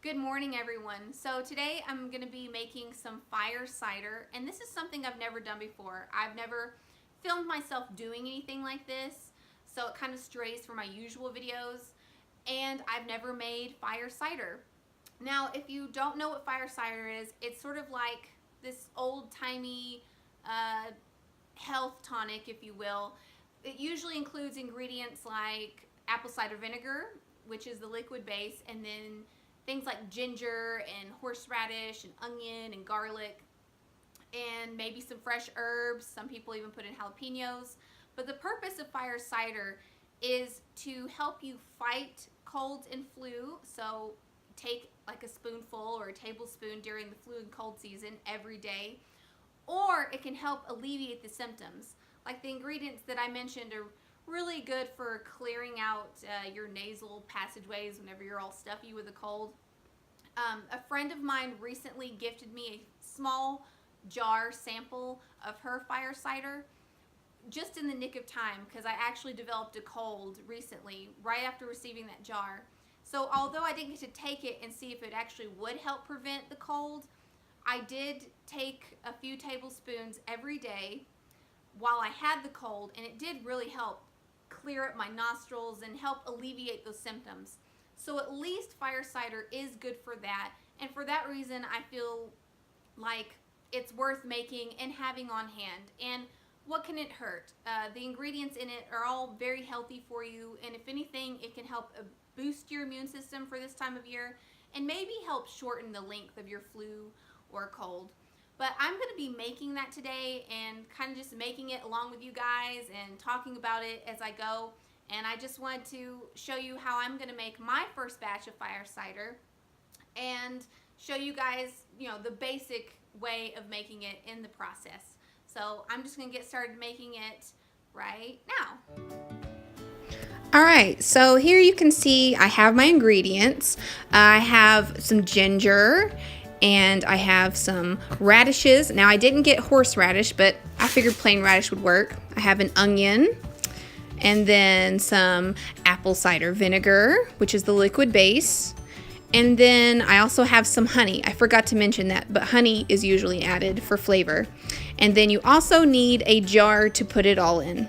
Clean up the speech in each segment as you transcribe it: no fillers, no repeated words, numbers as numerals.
Good morning, everyone. So today I'm going to be making some fire cider, and this is something I've never done before. I've never filmed myself doing anything like this, so it kind of strays from my usual videos, and I've never made fire cider. Now, if you don't know what fire cider is, it's sort of like this old-timey health tonic, if you will. It usually includes ingredients like apple cider vinegar, which is the liquid base, and then things like ginger and horseradish and onion and garlic and maybe some fresh herbs. Some people even put in jalapenos. But the purpose of fire cider is to help you fight colds and flu. So take like a spoonful or a tablespoon during the flu and cold season every day. Or it can help alleviate the symptoms. Like the ingredients that I mentioned are really good for clearing out your nasal passageways whenever you're all stuffy with a cold. A friend of mine recently gifted me a small jar sample of her fire cider just in the nick of time because I actually developed a cold recently right after receiving that jar. So although I didn't get to take it and see if it actually would help prevent the cold, I did take a few tablespoons every day while I had the cold, and it did really help clear up my nostrils and help alleviate those symptoms. So at least fire cider is good for that, and for that reason I feel like it's worth making and having on hand. And what can it hurt? The ingredients in it are all very healthy for you, and if anything it can help boost your immune system for this time of year and maybe help shorten the length of your flu or cold. But I'm going to be making that today and kind of just making it along with you guys and talking about it as I go. And I just wanted to show you how I'm going to make my first batch of fire cider and show you guys, the basic way of making it in the process. So I'm just going to get started making it right now. Alright, so here you can see I have my ingredients. I have some ginger and I have some radishes. Now I didn't get horseradish, but I figured plain radish would work. I have an onion and then some apple cider vinegar, which is the liquid base. And then I also have some honey. I forgot to mention that, but honey is usually added for flavor. And then you also need a jar to put it all in.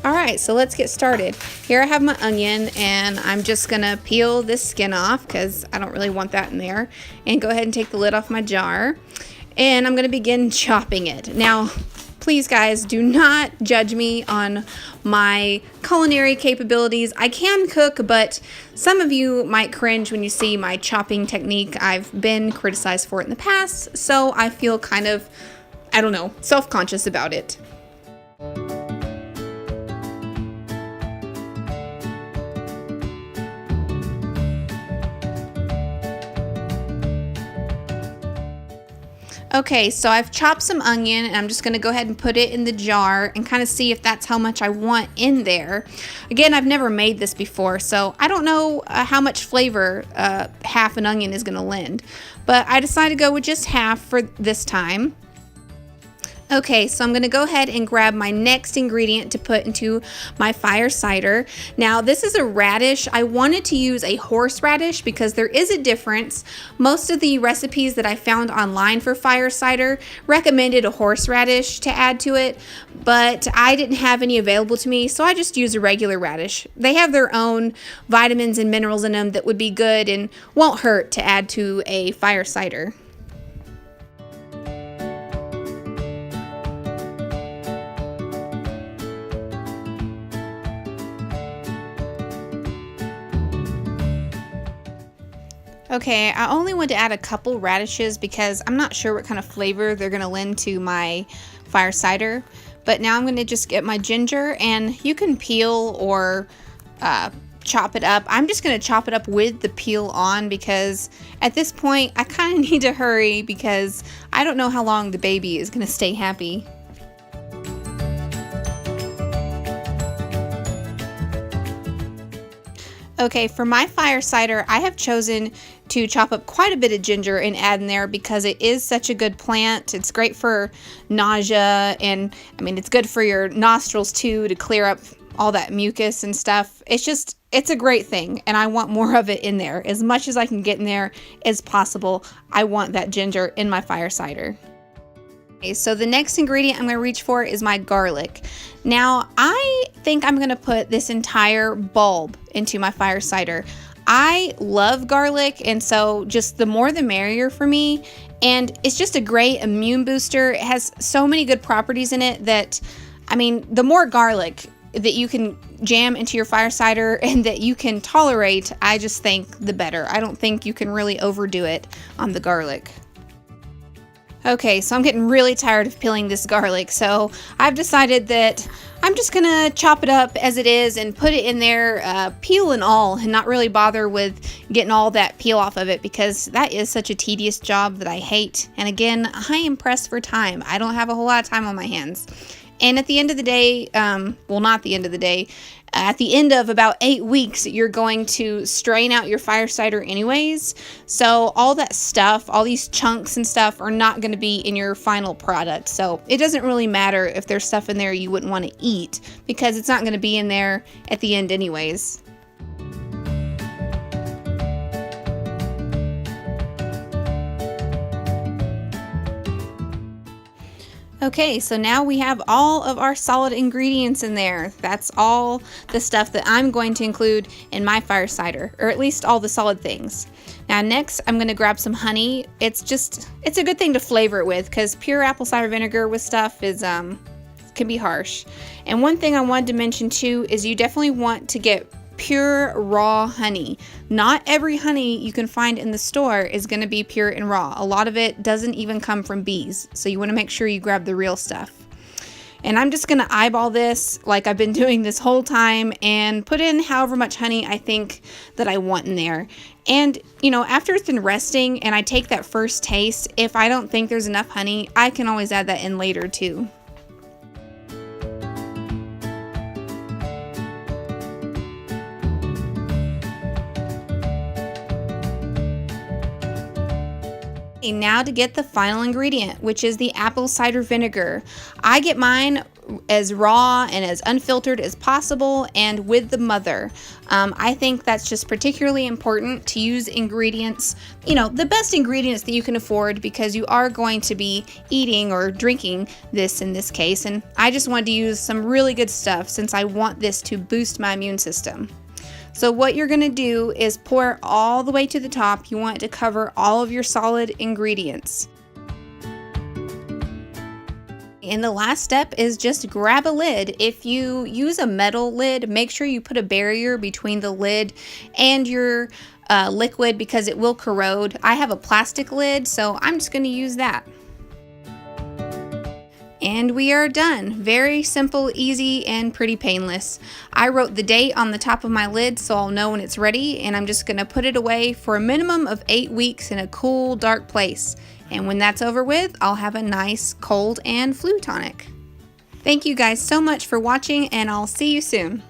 Alright, so let's get started. Here I have my onion, and I'm just going to peel this skin off because I don't really want that in there. And go ahead and take the lid off my jar. And I'm going to begin chopping it. Now, please guys, do not judge me on my culinary capabilities. I can cook, but some of you might cringe when you see my chopping technique. I've been criticized for it in the past, so I feel kind of, self-conscious about it. Okay, so I've chopped some onion, and I'm just going to go ahead and put it in the jar and kind of see if that's how much I want in there. Again, I've never made this before, so I don't know how much flavor half an onion is going to lend. But I decided to go with just half for this time. Okay, so I'm going to go ahead and grab my next ingredient to put into my fire cider. Now, this is a radish. I wanted to use a horseradish because there is a difference. Most of the recipes that I found online for fire cider recommended a horseradish to add to it, but I didn't have any available to me, so I just used a regular radish. They have their own vitamins and minerals in them that would be good and won't hurt to add to a fire cider. Okay, I only want to add a couple radishes because I'm not sure what kind of flavor they're going to lend to my fire cider. But now I'm going to just get my ginger, and you can peel or chop it up. I'm just going to chop it up with the peel on because at this point I kind of need to hurry because I don't know how long the baby is going to stay happy. Okay, for my fire cider, I have chosen to chop up quite a bit of ginger and add in there because it is such a good plant. It's great for nausea, and I mean, it's good for your nostrils too to clear up all that mucus and stuff. It's a great thing, and I want more of it in there. As much as I can get in there as possible, I want that ginger in my fire cider. Okay, so the next ingredient I'm going to reach for is my garlic. Now, I think I'm going to put this entire bulb into my fire cider. I love garlic, and so just the more the merrier for me. And it's just a great immune booster. It has so many good properties in it that, I mean, the more garlic that you can jam into your fire cider and that you can tolerate, I just think the better. I don't think you can really overdo it on the garlic. Okay, so I'm getting really tired of peeling this garlic, so I've decided that I'm just gonna chop it up as it is and put it in there, peel and all, and not really bother with getting all that peel off of it, because that is such a tedious job that I hate. And again, I am pressed for time. I don't have a whole lot of time on my hands. And at the end of the day, well, not the end of the day, at the end of about 8 weeks, you're going to strain out your fire cider anyways. So all that stuff, all these chunks and stuff are not going to be in your final product. So it doesn't really matter if there's stuff in there you wouldn't want to eat, because it's not going to be in there at the end anyways. Okay, so now we have all of our solid ingredients in there. That's all the stuff that I'm going to include in my fire cider, or at least all the solid things. Now next, I'm going to grab some honey. It's a good thing to flavor it with, because pure apple cider vinegar with stuff is can be harsh. And one thing I wanted to mention too is you definitely want to get pure raw honey. Not every honey you can find in the store is going to be pure and raw. A lot of it doesn't even come from bees, so you want to make sure you grab the real stuff. And I'm just going to eyeball this like I've been doing this whole time and put in however much honey I think that I want in there. And you know, after it's been resting and I take that first taste, if I don't think there's enough honey, I can always add that in later too. Now to get the final ingredient, which is the apple cider vinegar. I get mine as raw and as unfiltered as possible, and with the mother. I think that's just particularly important to use ingredients, you know, the best ingredients that you can afford, because you are going to be eating or drinking this in this case, and I just wanted to use some really good stuff since I want this to boost my immune system. So what you're going to do is pour all the way to the top. You want it to cover all of your solid ingredients. And the last step is just grab a lid. If you use a metal lid, make sure you put a barrier between the lid and your liquid, because it will corrode. I have a plastic lid, so I'm just going to use that. And we are done. Very simple, easy, and pretty painless. I wrote the date on the top of my lid so I'll know when it's ready, and I'm just going to put it away for a minimum of 8 weeks in a cool, dark place. And when that's over with, I'll have a nice cold and flu tonic. Thank you guys so much for watching, and I'll see you soon.